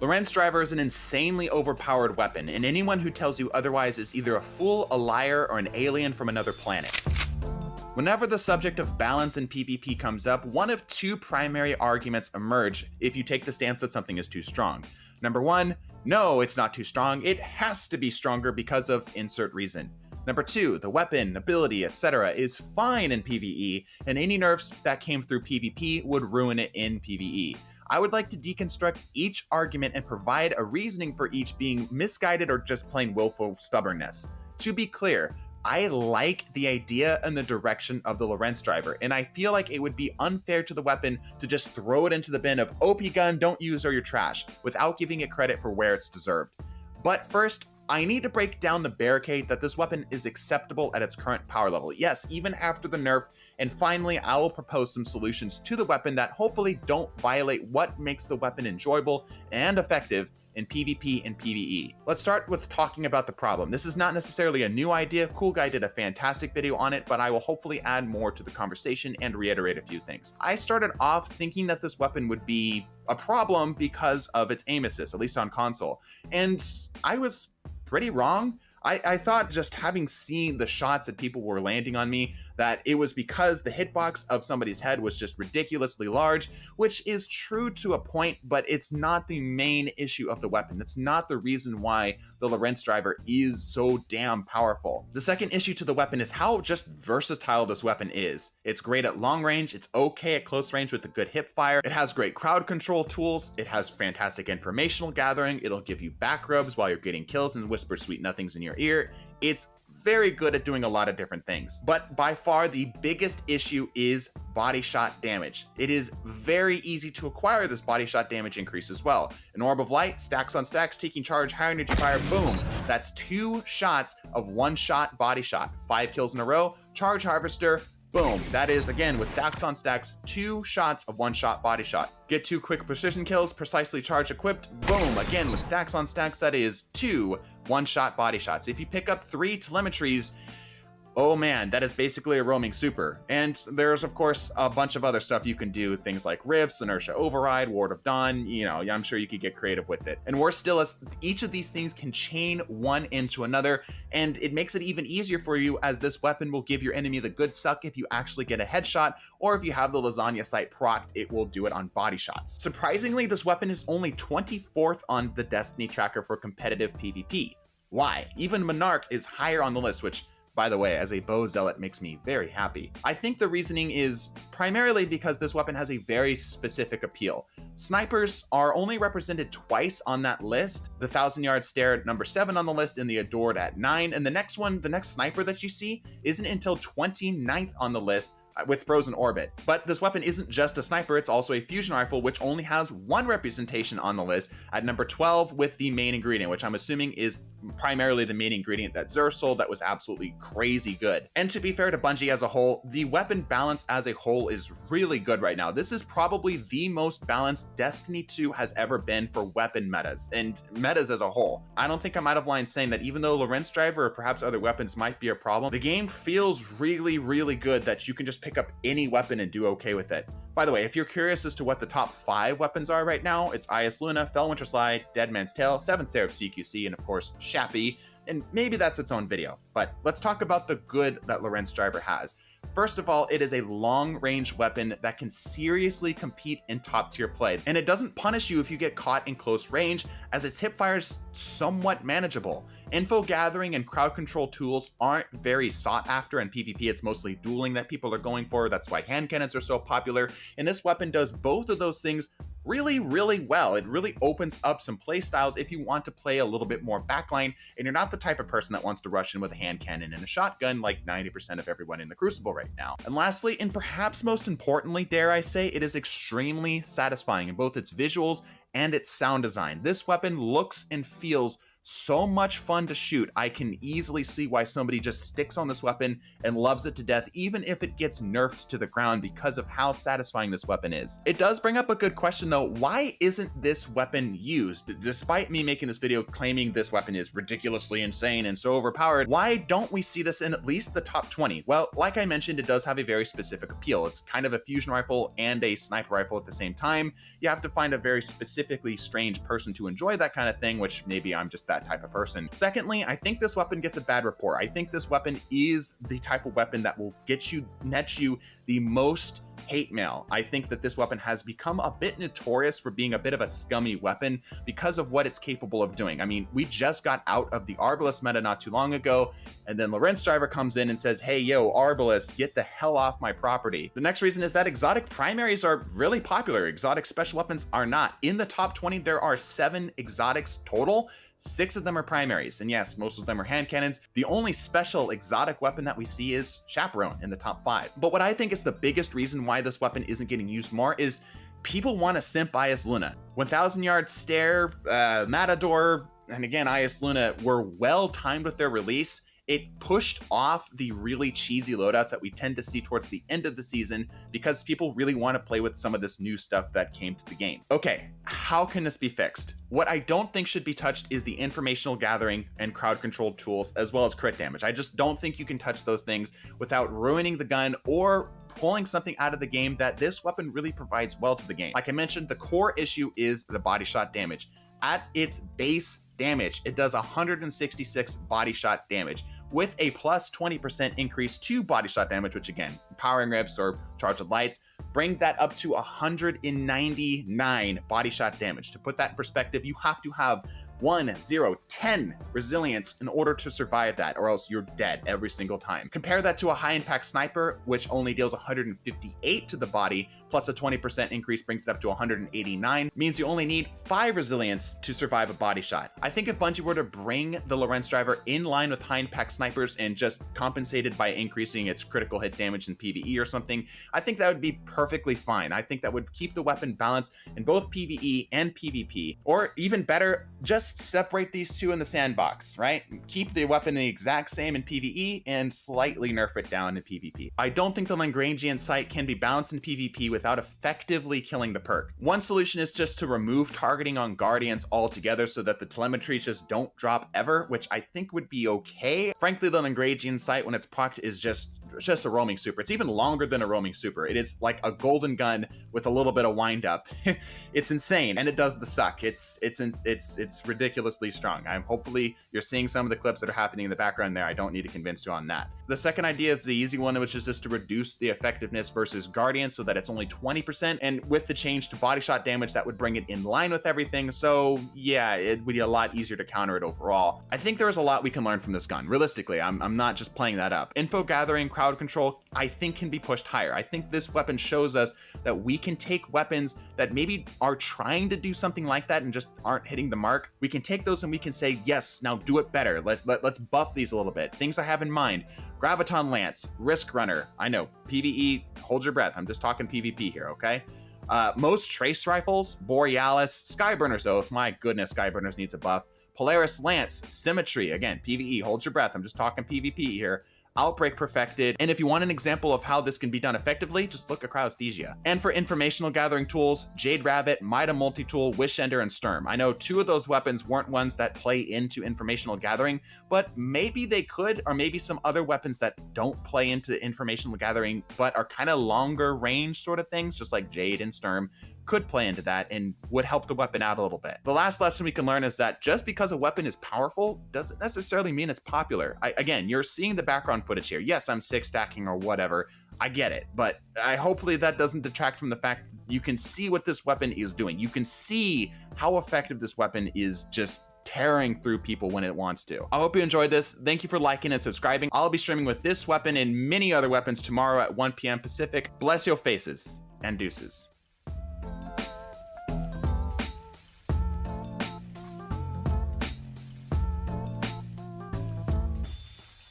Lorentz driver is an insanely overpowered weapon, and anyone who tells you otherwise is either a fool, a liar, or an alien from another planet. Whenever the subject of balance in PvP comes up, one of two primary arguments emerge if you take the stance that something is too strong. Number one, no, it's not too strong, it has to be stronger because of insert reason. Number two, the weapon, ability, etc. is fine in PvE, and any nerfs that came through PvP would ruin it in PvE. I would like to deconstruct each argument and provide a reasoning for each being misguided or just plain willful stubbornness. To be clear, I like the idea and the direction of the Lorentz driver, and I feel like it would be unfair to the weapon to just throw it into the bin of OP gun, don't use or you're trash, without giving it credit for where it's deserved. But first, I need to break down the barricade that this weapon is acceptable at its current power level. Yes, even after the nerf. And finally, I will propose some solutions to the weapon that hopefully don't violate what makes the weapon enjoyable and effective in PvP and PvE. Let's start with talking about the problem. This is not necessarily a new idea. Cool Guy did a fantastic video on it, but I will hopefully add more to the conversation and reiterate a few things. I started off thinking that this weapon would be a problem because of its aim assist, at least on console. And I was pretty wrong. I thought, just having seen the shots that people were landing on me, that it was because the hitbox of somebody's head was just ridiculously large, which is true to a point, but it's not the main issue of the weapon. It's not the reason why the Lorentz driver is so damn powerful. The second issue to the weapon is how just versatile this weapon is. It's great at long range, it's okay at close range with a good hip fire, it has great crowd control tools, it has fantastic informational gathering, it'll give you back rubs while you're getting kills and whisper sweet nothings in your ear. It's very good at doing a lot of different things. But by far the biggest issue is body shot damage. It is very easy to acquire this body shot damage increase as well. An orb of light, stacks on stacks, taking charge, higher energy fire, boom. That's 2 shots of 1-shot body shot. 5 kills in a row, charge harvester, boom. That is, again, with stacks on stacks, 2 shots of 1-shot body shot. Get 2 quick precision kills, precisely charge equipped, boom. Again, with stacks on stacks, that is 2 1-shot body shots. If you pick up 3 telemetries, oh man, that is basically a roaming super. And there's, of course, a bunch of other stuff you can do, things like rifts, inertia override, ward of dawn, you know, I'm sure you could get creative with it. And worse still, as each of these things can chain one into another, and it makes it even easier for you, as this weapon will give your enemy the good suck if you actually get a headshot, or if you have the lasagna sight procced, it will do it on body shots. Surprisingly, this weapon is only 24th on the Destiny tracker for competitive PvP. Why? Even Monarch is higher on the list, which, by the way, as a bow zealot, makes me very happy. I think the reasoning is primarily because this weapon has a very specific appeal. Snipers are only represented twice on that list. The 1,000-yard stare at number 7 on the list, and the Adored at 9. And the next sniper that you see isn't until 29th on the list, with Frozen Orbit. But this weapon isn't just a sniper, it's also a fusion rifle, which only has 1 representation on the list at number 12 with the main ingredient, which I'm assuming is primarily the main ingredient that Xur sold that was absolutely crazy good. And to be fair to Bungie as a whole, the weapon balance as a whole is really good right now. This is probably the most balanced Destiny 2 has ever been for weapon metas, and metas as a whole. I don't think I'm out of line saying that even though Lorentz driver or perhaps other weapons might be a problem, the game feels really, really good that you can just pick up any weapon and do okay with it. By the way, if you're curious as to what the top 5 weapons are right now, it's Ias Luna, Felwinter Slide, Dead Man's Tale, 7th Seraph CQC, and of course, Shappy, and maybe that's its own video. But let's talk about the good that Lorentz driver has. First of all, it is a long-range weapon that can seriously compete in top-tier play, and it doesn't punish you if you get caught in close range, as its hipfire is somewhat manageable. Info gathering and crowd control tools aren't very sought after in PvP. It's mostly dueling that people are going for. That's why hand cannons are so popular, and this weapon does both of those things really, really well. It really opens up some play styles if you want to play a little bit more backline, and you're not the type of person that wants to rush in with a hand cannon and a shotgun like 90% of everyone in the Crucible right now. And lastly, and perhaps most importantly, dare I say, it is extremely satisfying in both its visuals and its sound design. This weapon looks and feels so much fun to shoot. I can easily see why somebody just sticks on this weapon and loves it to death, even if it gets nerfed to the ground, because of how satisfying this weapon is. It does bring up a good question though. Why isn't this weapon used? Despite me making this video claiming this weapon is ridiculously insane and so overpowered, why don't we see this in at least the top 20? Well, like I mentioned, it does have a very specific appeal. It's kind of a fusion rifle and a sniper rifle at the same time. You have to find a very specifically strange person to enjoy that kind of thing, which maybe I'm just that type of person. Secondly, I think this weapon gets a bad report. I think this weapon is the type of weapon that will net you the most hate mail. I think that this weapon has become a bit notorious for being a bit of a scummy weapon because of what it's capable of doing. I mean, we just got out of the Arbalest meta not too long ago, and then Lorentz driver comes in and says, hey, yo, Arbalest, get the hell off my property. The next reason is that exotic primaries are really popular. Exotic special weapons are not. In the top 20, there are 7 exotics total. 6 of them are primaries, and yes, most of them are hand cannons. The only special exotic weapon that we see is Chaperone in the top 5. But what I think is the biggest reason why this weapon isn't getting used more is people want to simp IS Luna. 1000 Yard Stare, Matador, and again, IS Luna were well timed with their release. It pushed off the really cheesy loadouts that we tend to see towards the end of the season because people really want to play with some of this new stuff that came to the game. Okay, how can this be fixed? What I don't think should be touched is the informational gathering and crowd controlled tools, as well as crit damage. I just don't think you can touch those things without ruining the gun or pulling something out of the game that this weapon really provides well to the game. Like I mentioned, the core issue is the body shot damage. At its base damage, it does 166 body shot damage with a plus 20% increase to body shot damage, which again, powering rifts or charged with lights, bring that up to 199 body shot damage. To put that in perspective, you have to have 10 resilience in order to survive that, or else you're dead every single time. Compare that to a high impact sniper, which only deals 158 to the body, plus a 20% increase brings it up to 189, means you only need 5 resilience to survive a body shot. I think if Bungie were to bring the Lorentz driver in line with high impact snipers and just compensated by increasing its critical hit damage in PvE or something, I think that would be perfectly fine. I think that would keep the weapon balanced in both PvE and PvP, or even better, just separate these two in the sandbox, right? Keep the weapon the exact same in PvE and slightly nerf it down in PvP. I don't think the Lagrangian sight can be balanced in PvP without effectively killing the perk. One solution is just to remove targeting on Guardians altogether so that the telemetries just don't drop ever, which I think would be okay. Frankly, the Lagrangian sight, when it's procced, is just a roaming super. It's even longer than a roaming super. It is like a golden gun with a little bit of wind up. It's insane, and it does the suck. It's ridiculously strong. Hopefully you're seeing some of the clips that are happening in the background there. I don't need to convince you on that. The second idea is the easy one, which is just to reduce the effectiveness versus Guardian so that it's only 20%, and with the change to body shot damage, that would bring it in line with everything. So yeah, it would be a lot easier to counter it overall. I think there's a lot we can learn from this gun. Realistically, I'm not just playing that up. Info gathering, crowd control, I think can be pushed higher. I think this weapon shows us that we can take weapons that maybe are trying to do something like that and just aren't hitting the mark. We can take those and we can say, yes, now do it better. Let's buff these a little bit. Things I have in mind: Graviton Lance, Risk Runner. I know, PvE, hold your breath. I'm just talking PvP here, okay? Most trace rifles, Borealis, Skyburner's Oath. My goodness, Skyburner's needs a buff. Polaris Lance, Symmetry. Again, PvE, hold your breath. I'm just talking PvP here. Outbreak Perfected, and if you want an example of how this can be done effectively, just look at Cryosthesia. And for informational gathering tools, Jade Rabbit, Mida Multitool, Wish Ender, and Sturm. I know 2 of those weapons weren't ones that play into informational gathering, but maybe they could, or maybe some other weapons that don't play into informational gathering, but are kind of longer range sort of things, just like Jade and Sturm, could play into that and would help the weapon out a little bit. The last lesson we can learn is that just because a weapon is powerful doesn't necessarily mean it's popular. Again, you're seeing the background footage here. Yes, I'm 6 stacking or whatever. I get it, but hopefully that doesn't detract from the fact you can see what this weapon is doing. You can see how effective this weapon is just tearing through people when it wants to. I hope you enjoyed this. Thank you for liking and subscribing. I'll be streaming with this weapon and many other weapons tomorrow at 1 p.m. Pacific. Bless your faces and deuces.